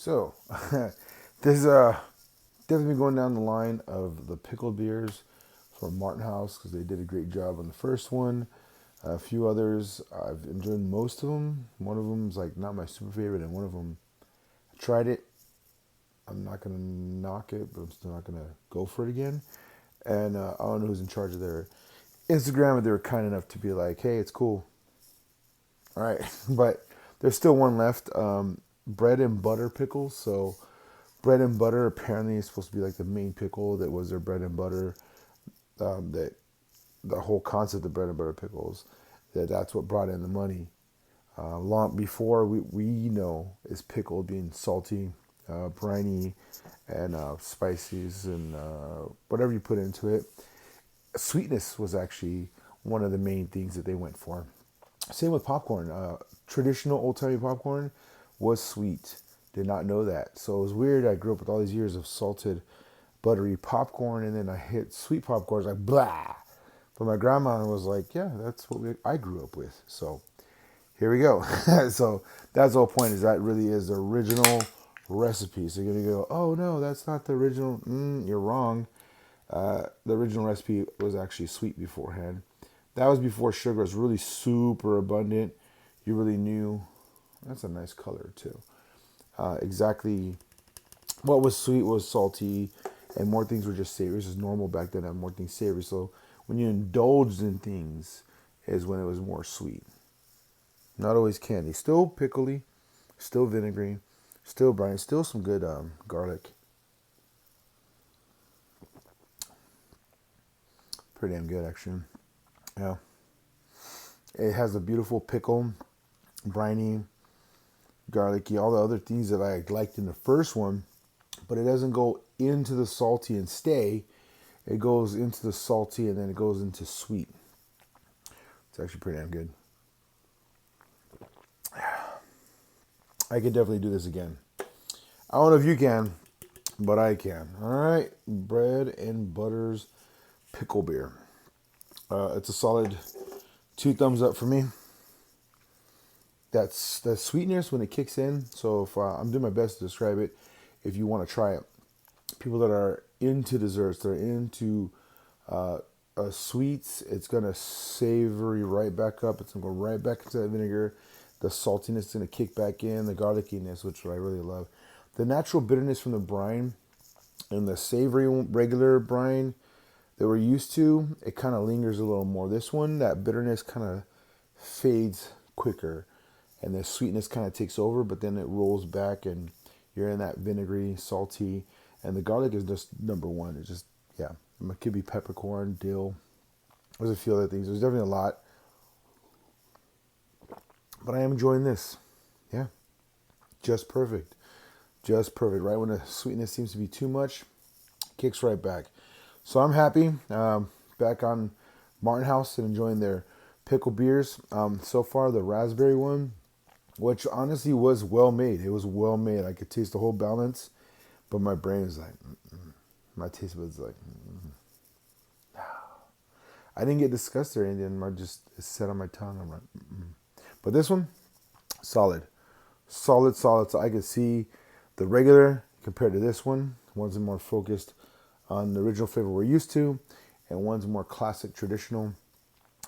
So, this definitely going down the line of the pickled beers from Martin House because they did a great job on the first one. A few others, I've enjoyed most of them. One of them is like not my super favorite, and one of them I tried it. I'm not gonna knock it, but I'm still not gonna go for it again. And I don't know who's in charge of their Instagram, but they were kind enough to be like, "Hey, it's cool, all right." But there's still one left. Bread and butter pickles. So bread and butter apparently is supposed to be like the main pickle that was their bread and butter. That the whole concept of bread and butter pickles. That's what brought in the money. Long before we know is pickled being salty, briny, and spices and whatever you put into it. Sweetness was actually one of the main things that they went for. Same with popcorn. Traditional old timey popcorn was sweet. Did not know that. So it was weird. I grew up with all these years of salted, buttery popcorn, and then I hit sweet popcorn. It's like blah. But my grandma was like, "Yeah, that's what I grew up with." So here we go. So that's the whole point. Is that really is the original recipe? So you're gonna go, "Oh no, that's not the original." You're wrong. The original recipe was actually sweet beforehand. That was before sugar was really super abundant. You really knew. That's a nice color too. Exactly what was sweet was salty, and more things were just savory. This is normal back then to have more things savory. So when you indulged in things, is when it was more sweet. Not always candy. Still pickly, still vinegary, still briny, still some good garlic. Pretty damn good actually. Yeah. It has a beautiful pickle, briny, garlicky, all the other things that I liked in the first one, but it doesn't go into the salty and stay. It goes into the salty and then it goes into sweet. It's actually pretty damn good. I could definitely do this again. I don't know if you can, but I can. All right, bread and butters pickle beer. It's a solid 2 thumbs up for me. That's the sweetness when it kicks in. So if I'm doing my best to describe it, if you want to try it, people that are into desserts, they're into uh, sweets, it's gonna savory right back up. It's gonna go right back into that vinegar. The saltiness is gonna kick back in. The garlickiness, which I really love. The natural bitterness from the brine and the savory regular brine that we're used to, it kind of lingers a little more. This one, that bitterness kind of fades quicker, and the sweetness kind of takes over, but then it rolls back, and you're in that vinegary, salty, and the garlic is just number one. It's just, yeah, it could be peppercorn, dill. There's a few other things. There's definitely a lot, but I am enjoying this. Yeah, just perfect. Just perfect. Right when the sweetness seems to be too much, kicks right back. So I'm happy. Back on Martin House and enjoying their pickle beers. So far, the raspberry one, which honestly was well made. It was well made. I could taste the whole balance, but my brain is like, my taste buds like, I didn't get disgusted or anything. I just it set on my tongue. I'm like, but this one, solid, solid, solid. So I could see the regular compared to this one. One's more focused on the original flavor we're used to, and one's more classic, traditional,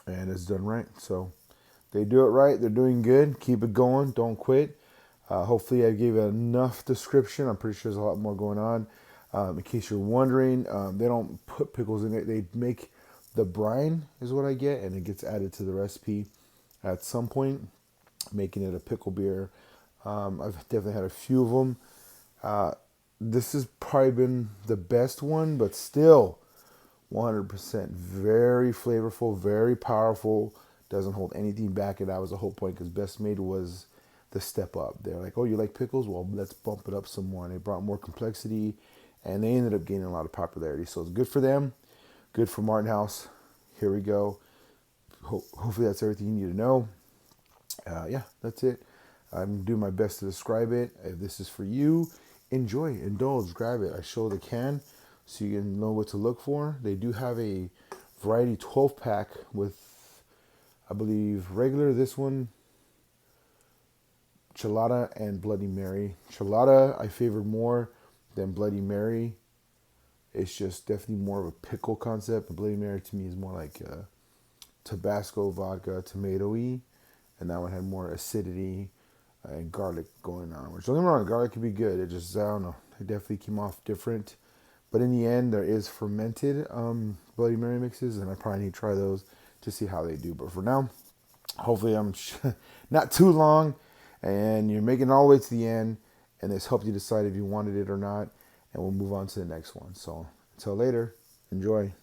and it's done right. So they do it right. They're doing good. Keep it going. Don't quit. Hopefully, I gave enough description. I'm pretty sure there's a lot more going on. In case you're wondering, they don't put pickles in it. They make the brine, is what I get, and it gets added to the recipe at some point, making it a pickle beer. I've definitely had a few of them. This has probably been the best one, but still 100% very flavorful, very powerful. Doesn't hold anything back, and that was the whole point because Best Made was the step up. They're like, "Oh, you like pickles? Well, let's bump it up some more." And they brought more complexity, and they ended up gaining a lot of popularity. So it's good for them, good for Martin House. Here we go. Hopefully that's everything you need to know. Yeah, that's it. I'm doing my best to describe it. If this is for you, enjoy, indulge, grab it. I show the can so you can know what to look for. They do have a variety 12 pack with, I believe, regular. This one, Chelada and Bloody Mary. Chelada I favored more than Bloody Mary. It's just definitely more of a pickle concept. And Bloody Mary to me is more like Tabasco vodka, tomatoey, and that one had more acidity and garlic going on. Which don't get me wrong, garlic could be good. It just I don't know. It definitely came off different. But in the end, there is fermented Bloody Mary mixes, and I probably need to try those to see how they do. But for now, hopefully I'm not too long, and you're making it all the way to the end, and this helped you decide if you wanted it or not, and we'll move on to the next one. So until later, enjoy.